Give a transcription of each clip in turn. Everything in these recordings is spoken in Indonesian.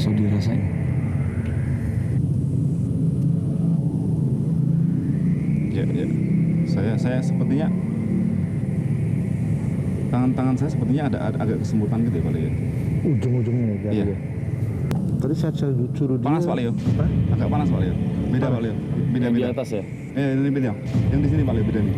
langsung dirasain. Ya. Saya sepertinya tangan saya sepertinya ada agak kesemutan gitu ya Pak Leo. Ujung-ujungnya ya. Iya. Tadi saya suruh dia. Panas Pak Leo. Hah? Agak panas Pak Leo. Beda Pak Leo. Beda. Yang di atas ya? Ini beda. Yang di sini Pak Leo beda nih.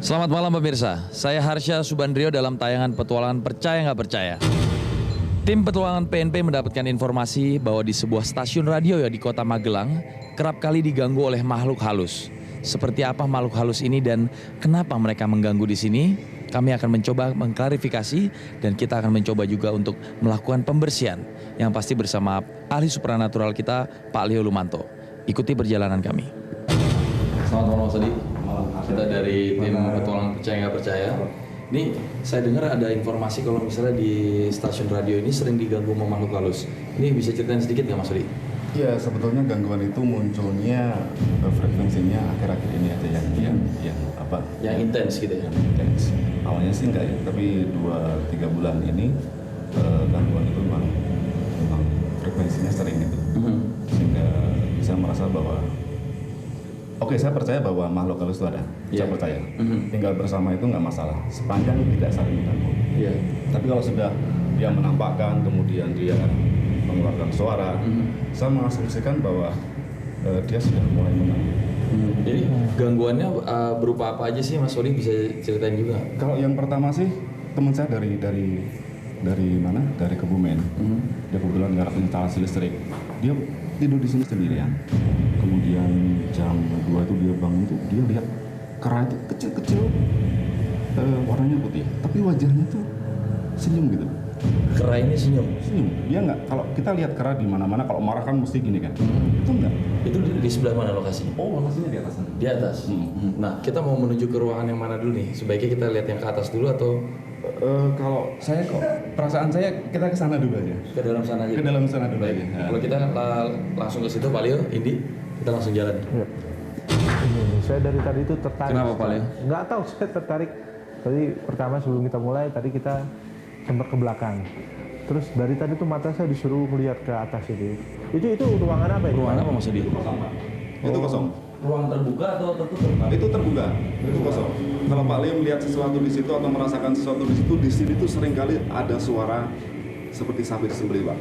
Selamat malam pemirsa, saya Harsha Subandrio dalam tayangan Petualangan Percaya Nggak Percaya. Tim Petualangan PNP mendapatkan informasi bahwa di sebuah stasiun radio ya di kota Magelang kerap kali diganggu oleh makhluk halus. Seperti apa makhluk halus ini dan kenapa mereka mengganggu di sini? Kami akan mencoba mengklarifikasi dan kita akan mencoba juga untuk melakukan pembersihan yang pasti bersama ahli supranatural kita, Pak Leo Lumanto. Ikuti perjalanan kami. Selamat malam Mas Adi. Kita dari tim Petualangan Percaya Nggak Percaya. Ini saya dengar ada informasi kalau misalnya di stasiun radio ini sering diganggu sama makhluk halus. Ini bisa ceritain sedikit nggak Mas Adi? Ya sebetulnya gangguan itu munculnya frekuensinya akhir-akhir ini aja yang apa? Yang intens gitu ya? Intens. Awalnya sih enggak ya, tapi 2-3 bulan ini gangguan itu memang frekuensinya sering gitu, sehingga bisa merasa bahwa oke, saya percaya bahwa makhluk halus itu ada. Saya percaya. Tinggal bersama itu nggak masalah, sepanjang tidak saling mengganggu. Tapi kalau sudah dia menampakkan, kemudian dia mengeluarkan suara, saya mengasumsikan bahwa dia sudah mulai mengganggu. Jadi gangguannya berupa apa aja sih Mas Odi, bisa ceritain juga? Kalau yang pertama sih teman saya dari mana? Dari Kebumen. Dia kebetulan garap instalasi listrik. Dia tidur di sini sendirian. Kemudian jam 2 itu dia bangun tuh, dia lihat kera itu kecil-kecil, warnanya putih, tapi wajahnya tuh senyum gitu. Kera ini senyum? Senyum. Dia nggak, kalau kita lihat kera di mana-mana kalau marah kan mesti gini kan. Itu enggak. Itu di sebelah mana lokasinya? Oh, lokasinya di atas sana. Di atas? Nah, kita mau menuju ke ruangan yang mana dulu nih? Sebaiknya kita lihat yang ke atas dulu atau? Kalau saya kok, perasaan saya kita ke sana dulu aja. Ke dalam sana aja? Ke dalam sana dulu Baik. aja. Kalau kita langsung ke situ Pak Leo, Indi, kita langsung jalan. Ya. Ini, saya dari tadi itu tertarik. Kenapa Pak Leo? Nggak tahu, saya tertarik. Tadi pertama sebelum kita mulai, tadi kita sempat ke belakang. Terus dari tadi tuh mata saya disuruh melihat ke atas itu. Itu ruangan apa ya? Ruangan apa Mas Edi? Itu kosong. Ruang terbuka atau tertutup? Itu terbuka, itu kosong. Kalau Pak Leo melihat sesuatu di situ atau merasakan sesuatu di sini tuh seringkali ada suara seperti sapi disembelih, Pak.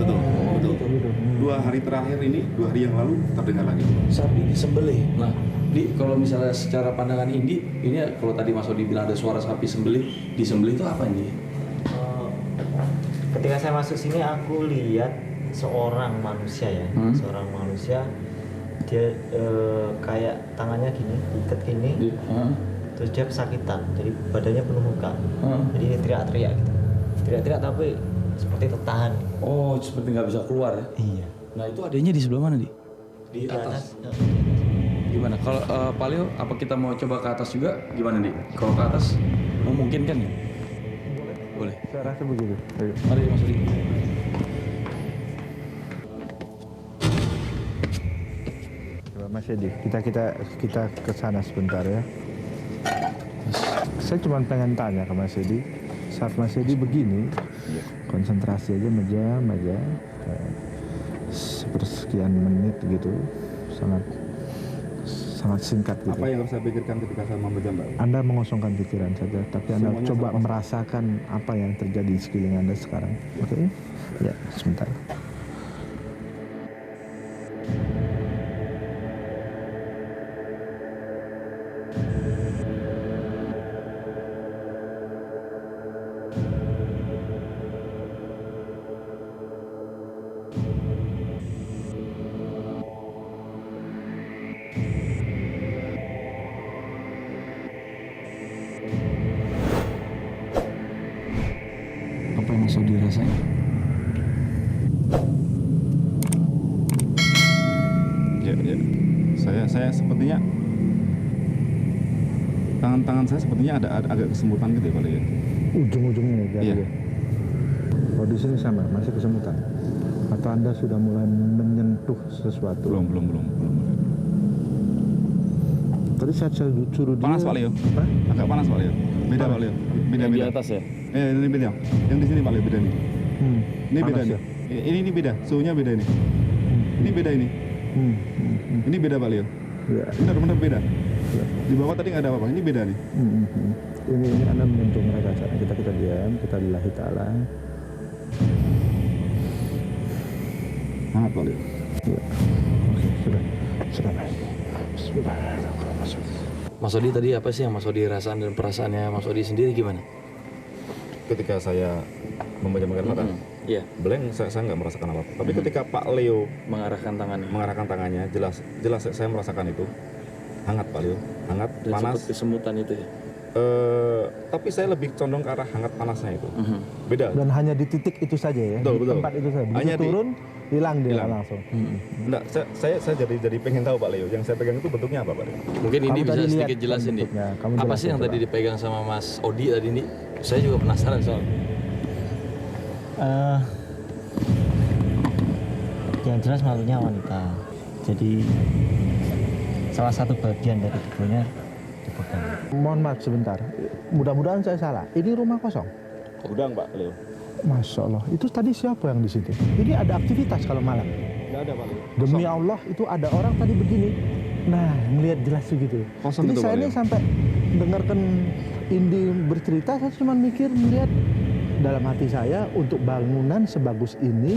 Betul. 2 hari terakhir ini, 2 hari yang lalu terdengar lagi. Sapi disembelih. Nah, kalau misalnya secara pandangan Indi, ini kalau tadi Mas Odi bilang ada suara sapi disembelih itu apa Indi? Ketika saya masuk sini aku lihat seorang manusia ya, seorang manusia dia kayak tangannya gini, diikat gini, terus dia kesakitan, jadi badannya penuh luka, jadi dia teriak-teriak gitu, teriak-teriak tapi seperti tertahan. Oh, seperti nggak bisa keluar ya? Iya. Nah itu adanya di sebelah mana di? Di atas. Gimana? Kalau Pak Leo, apa kita mau coba ke atas juga? Gimana di? Kalau ke atas memungkinkan ya? Boleh. Saya rasa begitu. Ayo. Mari Mas Edi. Mas Edi, kita ke sana sebentar ya. Saya cuma pengen tanya ke Mas Edi, saat Mas Edi begini, konsentrasi aja majam aja, sepersekian menit gitu, sangat singkat gitu. Apa yang harus saya pikirkan ketika saya membaca, Mbak? Anda mengosongkan pikiran saja, tapi Anda Semuanya coba sama. merasakan apa yang terjadi di sekeliling Anda sekarang. Oke? Ya, sebentar. rasanya? Ya. Saya sepertinya tangan saya sepertinya ada agak kesemutan gitu ya Pak Leo. Ujung-ujungnya ya. Iya. Ya. Oh di sini sama, masih kesemutan. Atau Anda sudah mulai menyentuh sesuatu? Belum. Tadi saya suruh dia. Panas Pak Leo. Hah? Agak panas Pak Leo. Beda Pak Leo. Beda. Yang di atas ya? Ini beda. Yang di sini Pak Leo beda nih. Ini beda Panas nih. ya? Ini beda. Suhunya beda ini. Ini beda ini. Ini beda Pak Leo. Ya. Benar beda. Ya. Di bawah tadi nggak ada apa-apa. Ini beda nih. Ini Anda menyentuh mereka saat kita diam, kita lillahi ta'ala. Hangat Pak Leo. Ya. Oke, sudah baik. Bismillahirrahmanirrahim. Mas Odi tadi apa sih yang Mas Odi rasakan dan perasaannya Mas Odi sendiri gimana? Ketika saya memejamkan mata, Iya. blank saya nggak merasakan apa-apa. Tapi ketika Pak Leo Mengarahkan tangannya. jelas saya merasakan itu hangat Pak Leo, hangat, Dan panas. seperti semutan itu ya? Tapi saya lebih condong ke arah hangat panasnya itu. Beda. Dan hanya di titik itu saja ya, Betul, di betul. tempat itu saja. Begitu Hanya turun, hilang dia hilang. langsung. Enggak, saya jadi pengen tahu Pak Leo. Yang saya pegang itu bentuknya apa Pak Leo? Mungkin ini Kamu bisa tadi lihat sedikit jelasin nih. bentuknya. Kamu Apa jelasin sih yang coba. tadi dipegang sama Mas Odi tadi nih? Saya juga penasaran soal. Yang jelas makhluknya wanita. Jadi salah satu bagian dari tubuhnya dipegang. Mohon maaf sebentar, mudah-mudahan saya salah. Ini rumah kosong? Gudang Pak Leo. Masya Allah, itu tadi siapa yang di situ? Ini ada aktivitas kalau malam. Enggak ada Pak Leo. Demi Allah, itu ada orang tadi begini. Nah, melihat jelas begitu. Kosong Jadi itu, saya Pak ini Leo. sampai dengarkan Indi bercerita, saya cuma mikir melihat dalam hati saya untuk bangunan sebagus ini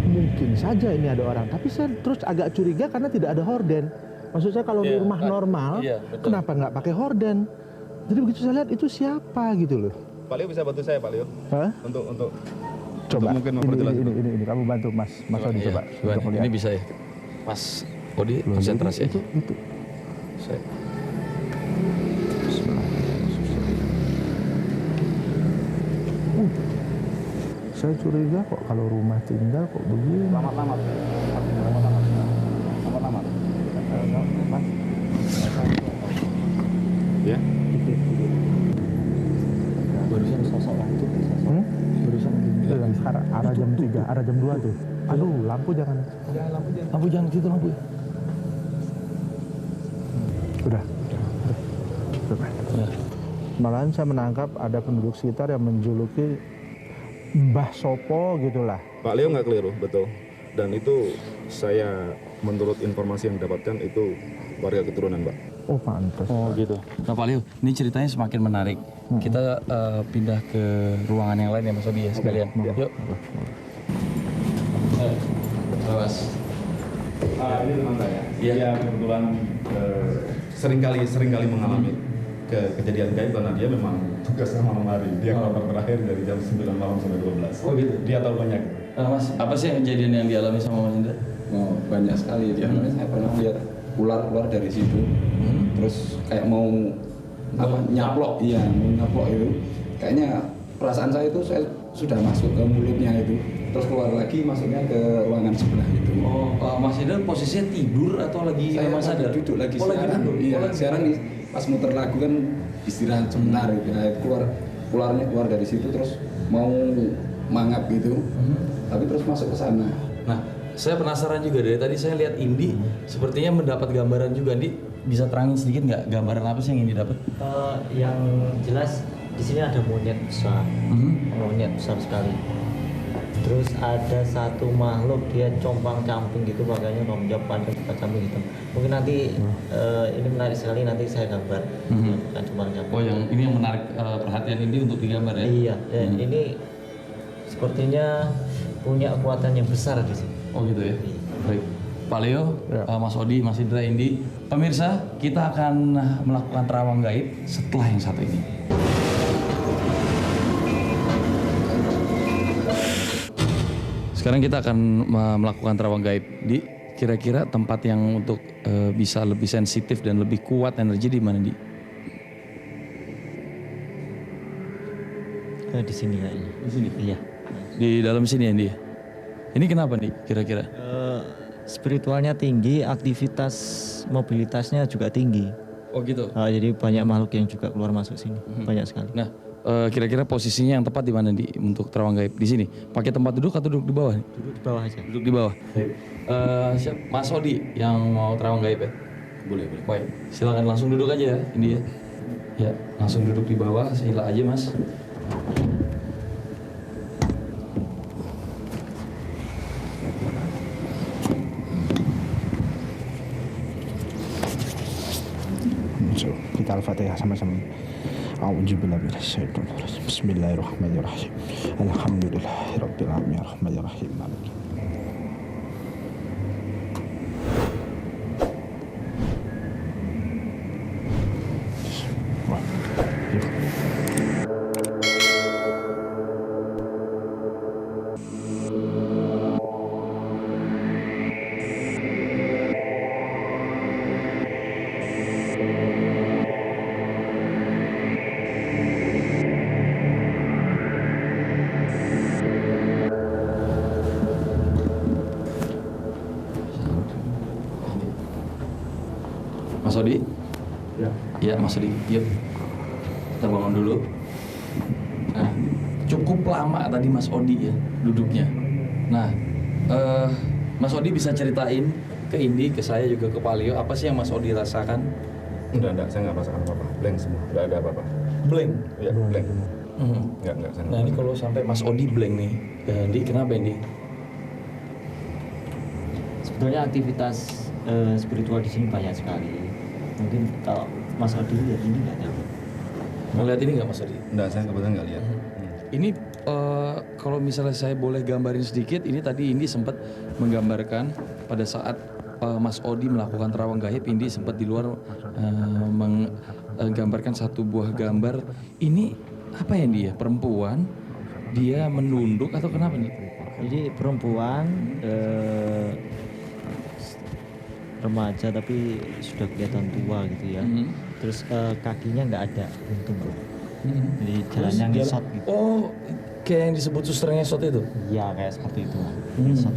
mungkin saja ini ada orang. Tapi saya terus agak curiga karena tidak ada horden. Maksud saya kalau di Iya, rumah normal, betul. kenapa nggak pakai horden? Jadi begitu saya lihat itu siapa gitu loh. Pak Leo bisa bantu saya Pak Leo Hah? untuk Coba mungkin ini, memperjelas itu. ini kamu bantu Mas Odi Iya, coba gimana? untuk melihat. Ini bisa ya? Mas Odi Loh, konsentrasi aja. itu. Saya. Saya curiga kok kalau rumah tinggal kok begini. Lamat. Ya. Barusan sosok itu barusan Itu yang arah jam 3, arah jam 2 tuh. Aduh, lampu jangan. Lampu jangan gitu lampu ya. Udah. Ya. Malahan saya menangkap ada penduduk sekitar yang menjuluki Mbah Sopo gitulah. Pak Leo nggak keliru, betul. Dan itu saya menurut informasi yang didapatkan itu warga keturunan Pak. Oh, pantas. Oh gitu. Nah Pak Leo, ini ceritanya semakin menarik. Kita pindah ke ruangan yang lain ya Mas Odi ya sekalian. Yuk. Mas. Ini teman saya. Iya. Dia kebetulan seringkali mengalami kejadian gaib karena dia memang tugasnya malam hari. Dia kloter terakhir dari jam 9 malam sampai 12. Oh gitu. Dia tahu banyak. Mas, apa sih kejadian yang dialami sama Mas Indra? Oh, banyak sekali. Di antaranya saya pernah lihat ular keluar dari situ, terus kayak mau nyaplok, iya mau nyaplok itu. Kayaknya perasaan saya itu saya sudah masuk ke mulutnya itu, terus keluar lagi masuknya ke ruangan sebelah itu. Oh, Mas Indra posisinya tidur atau lagi Saya memang sadar? duduk lagi Oh, lagi siaran. duduk. Iya, Oh, lagi siaran nih pas muter lagu kan istirahat sebentar gitu. Nah, ularnya keluar dari situ terus mau mangap gitu. Tapi terus masuk ke sana. Nah, saya penasaran juga dari tadi saya lihat Indi sepertinya mendapat gambaran juga. Indi bisa terangin sedikit nggak gambaran apa sih yang Indi dapat? Yang jelas di sini ada monyet besar, monyet besar sekali. Terus ada satu makhluk dia compang-camping gitu, makanya rambutnya panjang camping gitu. Mungkin nanti ini menarik sekali, nanti saya gambar. Bukan compang-camping. Oh, yang ini yang menarik perhatian Indi untuk digambar ya? Iya, dan ini sepertinya punya kekuatan yang besar di sini. Oh gitu ya. Baik. Pak Leo, Ya. Mas Odi, Mas Indra, Indi. Pemirsa, kita akan melakukan terawang gaib setelah yang satu ini. Sekarang kita akan melakukan terawang gaib di kira-kira tempat yang untuk bisa lebih sensitif dan lebih kuat energi di mana di? Di sini kayaknya. Di sini. Iya. di dalam sini ya Indi? Ini kenapa nih kira-kira? Spiritualnya tinggi, aktivitas mobilitasnya juga tinggi. Oh gitu. Jadi banyak makhluk yang juga keluar masuk sini, banyak sekali. Nah, kira-kira posisinya yang tepat di mana di untuk terawang gaib di sini? Pakai tempat duduk atau duduk di bawah? Duduk di bawah aja. Duduk di bawah. Siap, Mas Odi yang mau terawang gaib ya? Boleh. Baik, silakan langsung duduk aja ya, ini ya. Ya, langsung duduk di bawah, sila aja Mas. Kita Al-Fatihah sama-sama. A'udzubillahi minasyaitonir rajim. Bismillahirrahmanirrahim. Alhamdulillahirabbil alamin arrahmanir rahim. Maliki Mas Odi? Ya. Iya, Mas Odi. Yuk. Kita bangun dulu. Nah, cukup lama tadi Mas Odi ya duduknya. Nah, Mas Odi bisa ceritain ke Indi, ke saya juga ke Palio, apa sih yang Mas Odi rasakan? Enggak, saya nggak rasakan apa-apa. Blank semua, nggak ada apa-apa. Blank. Ya, blank. Mhm. Nggak, saya Nah, ini kalau sampai Mas Odi blank nih, Indi, kenapa Indi? Sebetulnya aktivitas spiritual di sini banyak sekali. Mungkin kalau Mas Odi lihat ini nggak tahu. Melihat ini nggak Mas Odi? Enggak, saya kebetulan nggak lihat. Ini kalau misalnya saya boleh gambarin sedikit, ini tadi Indi sempat menggambarkan pada saat Mas Odi melakukan terawang gaib, Indi sempat di luar menggambarkan satu buah gambar. Ini apa ya dia? Perempuan, dia menunduk atau kenapa nih? Jadi perempuan remaja tapi sudah kelihatan tua gitu ya. Terus kakinya nggak ada buntung. Jadi jalannya ngesot gitu. Oh, kayak yang disebut suster ngesot itu? Iya kayak seperti itu. Ngesot.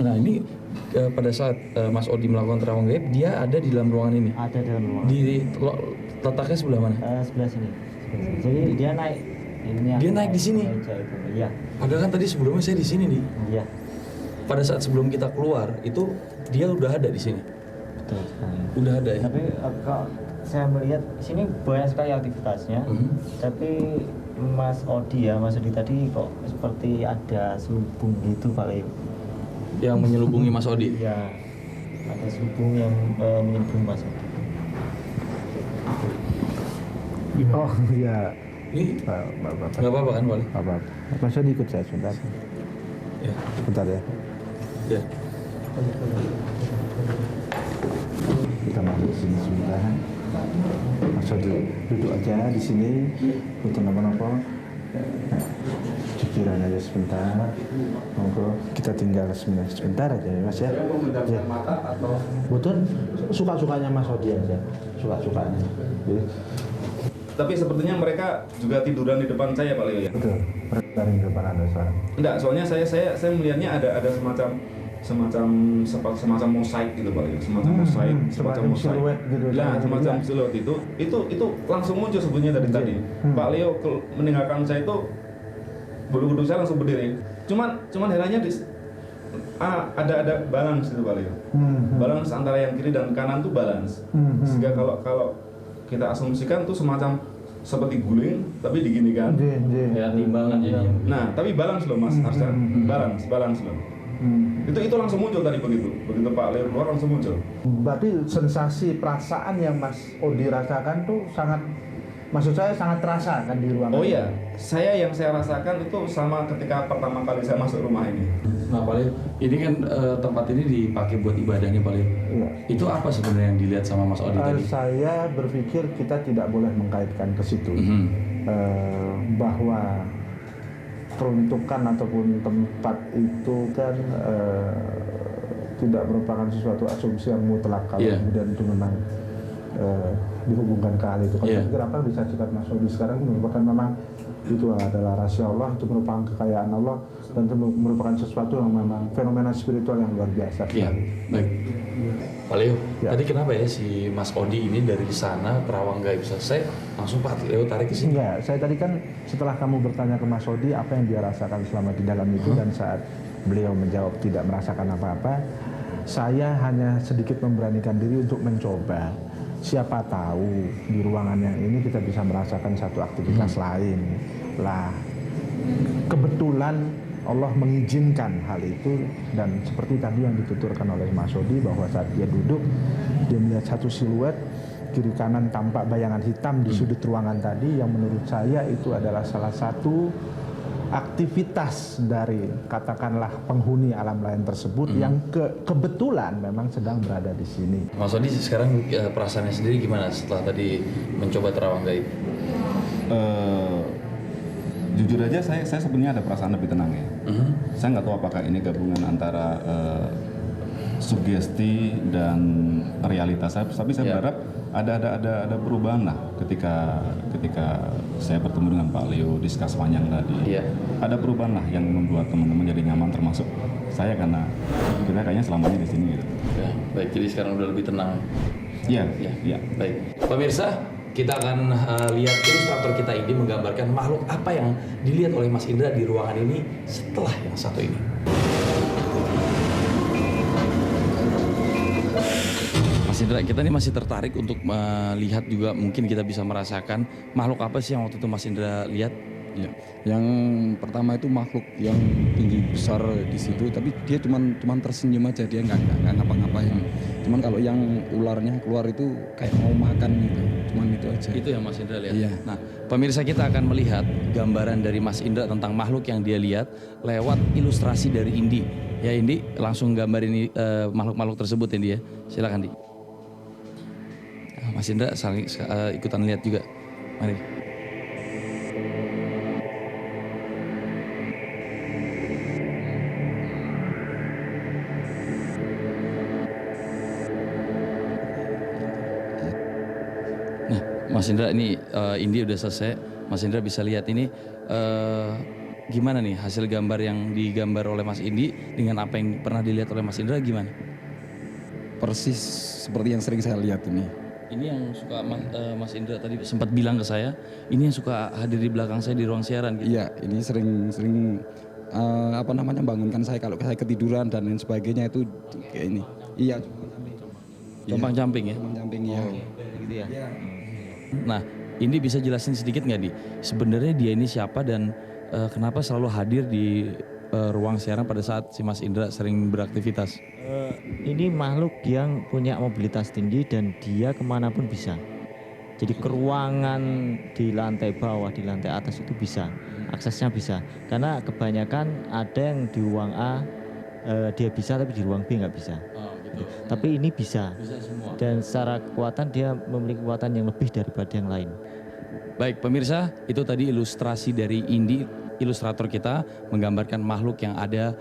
Nah ini pada saat Mas Odi melakukan terawang gaib, dia ada di dalam ruangan ini? Ada dalam ruangan. Letaknya sebelah mana? Sebelah sini. Jadi dia naik. Dia naik di sini? Meja itu. Iya. Padahal kan tadi sebelumnya saya di sini nih. Iya. Pada saat sebelum kita keluar itu dia udah ada di sini. Betul sekali. Udah ada ya. Tapi kalau saya melihat di sini banyak sekali aktivitasnya. Tapi Mas Odi tadi kok seperti ada selubung gitu Pak Leo. Yang menyelubungi Mas Odi. Iya. Ada selubung yang menyelubung Mas Odi. Oh iya. Ini nggak apa-apa kan, boleh? Apa? Mas Odi ikut saya sebentar. Ya. Sebentar ya. Ya. Kita masuk sini sebentar. Mas Odi duduk aja di sini. Untuk apa-apa. Pikiran aja sebentar. Monggo kita tinggal sebentar aja ya Mas ya. Ya. Betul. Suka-sukanya Mas Odi aja. Suka-sukanya. Jadi, Tapi sepertinya mereka juga tiduran di depan saya Pak Leo ya. betul. Mereka di depan Anda sekarang. Enggak, soalnya saya melihatnya ada semacam mosaik gitu Pak Leo. Semacam mosaik. siluet gitu. Nah, semacam siluet itu langsung muncul sebenarnya dari tadi. Pak Leo meninggalkan saya itu bulu kuduk saya langsung berdiri. Cuman herannya ada balance itu Pak Leo. Balance antara yang kiri dan kanan tuh balance. Sehingga kalau kita asumsikan tuh semacam seperti guling tapi diginikan. Ya timbangan jadinya. Nah, tapi balance loh Mas Arshan. Balance loh. Itu langsung muncul tadi begitu Pak Leo keluar langsung muncul. Berarti sensasi perasaan yang Mas Odi rasakan tuh maksud saya sangat terasa kan di ruangan. Oh iya, yang saya rasakan itu sama ketika pertama kali saya masuk rumah ini. Nah, Pak Leo, ini kan tempat ini dipakai buat ibadahnya Pak Leo. Iya. Itu apa sebenarnya yang dilihat sama Mas Odi tadi? Saya berpikir kita tidak boleh mengkaitkan ke situ. Bahwa peruntukan ataupun tempat itu kan tidak merupakan sesuatu asumsi yang mutlak kalau kemudian itu memang dihubungkan ke hal itu. Kenapa bisa cekat Mas Odi sekarang merupakan memang Itu adalah rahasia Allah, itu merupakan kekayaan Allah, dan itu merupakan sesuatu yang memang fenomena spiritual yang luar biasa. Iya, baik. Pak Leo, Ya. tadi kenapa ya si Mas Odi ini dari sana terawang gaib selesai, langsung Pak Leo tarik ke sini? Enggak, saya tadi kan setelah kamu bertanya ke Mas Odi apa yang dia rasakan selama di dalam itu, dan saat beliau menjawab tidak merasakan apa-apa, saya hanya sedikit memberanikan diri untuk mencoba. Siapa tahu di ruangan yang ini kita bisa merasakan satu aktivitas lain. Lah, kebetulan Allah mengizinkan hal itu, dan seperti tadi yang dituturkan oleh Mas Odi bahwa saat dia duduk, dia melihat satu siluet kiri kanan tampak bayangan hitam di sudut ruangan tadi, yang menurut saya itu adalah salah satu aktivitas dari katakanlah penghuni alam lain tersebut yang kebetulan memang sedang berada di sini. Mas Odi sekarang perasaannya sendiri gimana setelah tadi mencoba terawang gaib? Jujur aja saya sebenarnya ada perasaan lebih tenang ya. Saya nggak tahu apakah ini gabungan antara sugesti dan realitas. Tapi saya berharap ada perubahan lah ketika saya bertemu dengan Pak Leo, diskus panjang tadi. Iya. Ada perubahan lah yang membuat teman-teman jadi nyaman, termasuk saya, karena kita kayaknya selamanya di sini gitu. Ya, baik, jadi sekarang udah lebih tenang. Iya, Ya, iya. baik. Pemirsa, kita akan lihat ilustrator kita ini menggambarkan makhluk apa yang dilihat oleh Mas Indra di ruangan ini setelah yang satu ini. Mas Indra, kita ini masih tertarik untuk melihat juga, mungkin kita bisa merasakan makhluk apa sih yang waktu itu Mas Indra lihat? Ya, yang pertama itu makhluk yang tinggi besar di situ, tapi dia cuman tersenyum aja, dia nggak ngapa-ngapain. Cuman kalau yang ularnya keluar itu kayak mau makan gitu, cuman itu aja. Itu yang Mas Indra lihat. Iya. Nah, pemirsa, kita akan melihat gambaran dari Mas Indra tentang makhluk yang dia lihat lewat ilustrasi dari Indi. Ya Indi, langsung gambarin makhluk-makhluk tersebut Indi ya. Silakan Di. Nah, Mas Indra ikutan lihat juga. Mari. Nah, Mas Indra ini Indi udah selesai. Mas Indra bisa lihat ini gimana nih hasil gambar yang digambar oleh Mas Indi dengan apa yang pernah dilihat oleh Mas Indra gimana? Persis seperti yang sering saya lihat ini. Ini yang suka Mas Indra tadi sempat bilang ke saya, ini yang suka hadir di belakang saya di ruang siaran gitu. Iya, ini sering bangunkan saya kalau saya ketiduran dan lain sebagainya, itu kayak ini. Iya, Compang-camping ya. Compang-camping ya. Gitu ya. Nah, Indi bisa jelasin sedikit nggak Di? Sebenarnya dia ini siapa dan kenapa selalu hadir di ruang siaran pada saat si Mas Indra sering beraktivitas? Ini makhluk yang punya mobilitas tinggi dan dia kemanapun bisa. Jadi ke ruangan di lantai bawah, di lantai atas itu bisa, aksesnya bisa. Karena kebanyakan ada yang di ruang A dia bisa, tapi di ruang B nggak bisa. Oh, gitu. Tapi ini bisa. Bisa semua. Dan secara kekuatan dia memiliki kekuatan yang lebih daripada yang lain. Baik pemirsa, itu tadi ilustrasi dari Indi, ilustrator kita menggambarkan makhluk yang ada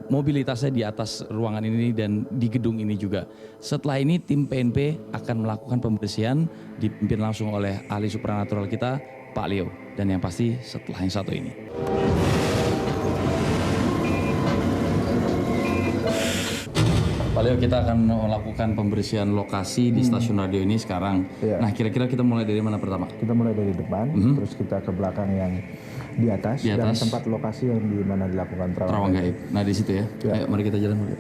mobilitasnya di atas ruangan ini dan di gedung ini juga. Setelah ini tim PNP akan melakukan pembersihan dipimpin langsung oleh ahli supranatural kita, Pak Leo. Dan yang pasti setelah yang satu ini. Pak Leo, kita akan melakukan pembersihan lokasi di stasiun radio ini sekarang. Iya. Nah, kira-kira kita mulai dari mana pertama? Kita mulai dari depan, terus kita ke belakang yang di atas, Di dan atas. tempat lokasi yang di mana dilakukan Terawang gaib. Nah, di situ ya. Ya. Ayo, mari kita jalan dulu.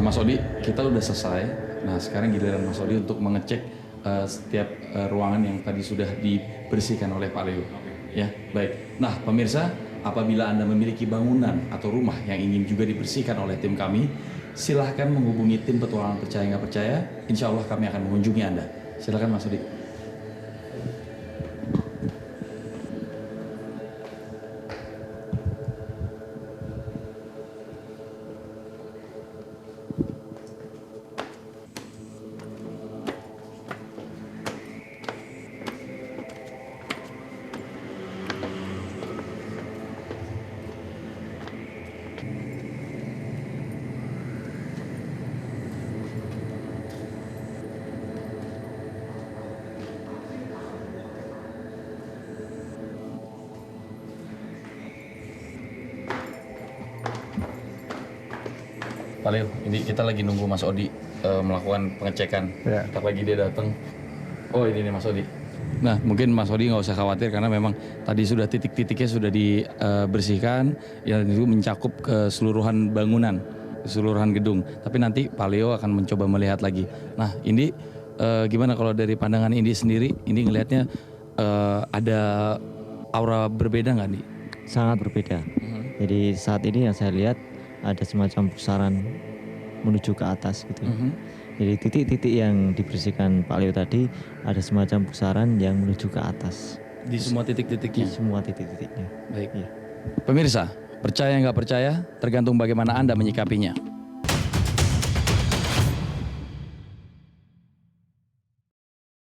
Mas Odi, kita udah selesai. Nah sekarang giliran Mas Odi untuk mengecek setiap ruangan yang tadi sudah dibersihkan oleh Pak Leo. Ya, baik. Nah pemirsa, apabila Anda memiliki bangunan atau rumah yang ingin juga dibersihkan oleh tim kami, silahkan menghubungi tim petualangan percaya nggak percaya. Insya Allah kami akan mengunjungi Anda. Silakan Mas Odi. Pak Leo, ini kita lagi nunggu Mas Odi melakukan pengecekan. Ya. Ntar lagi dia datang. Oh ini nih Mas Odi. Nah mungkin Mas Odi nggak usah khawatir karena memang tadi sudah titik-titiknya sudah dibersihkan, yang itu mencakup keseluruhan bangunan, keseluruhan gedung. Tapi nanti Pak Leo akan mencoba melihat lagi. Nah Indi, gimana kalau dari pandangan Indi sendiri, Indi ngelihatnya ada aura berbeda nggak nih? Sangat berbeda. Jadi saat ini yang saya lihat ada semacam pusaran menuju ke atas gitu. Jadi titik-titik yang dibersihkan Pak Leo tadi ada semacam pusaran yang menuju ke atas Di semua di titik-titiknya. semua titik-titiknya. Baik. Iya. Pemirsa, percaya nggak percaya tergantung bagaimana Anda menyikapinya.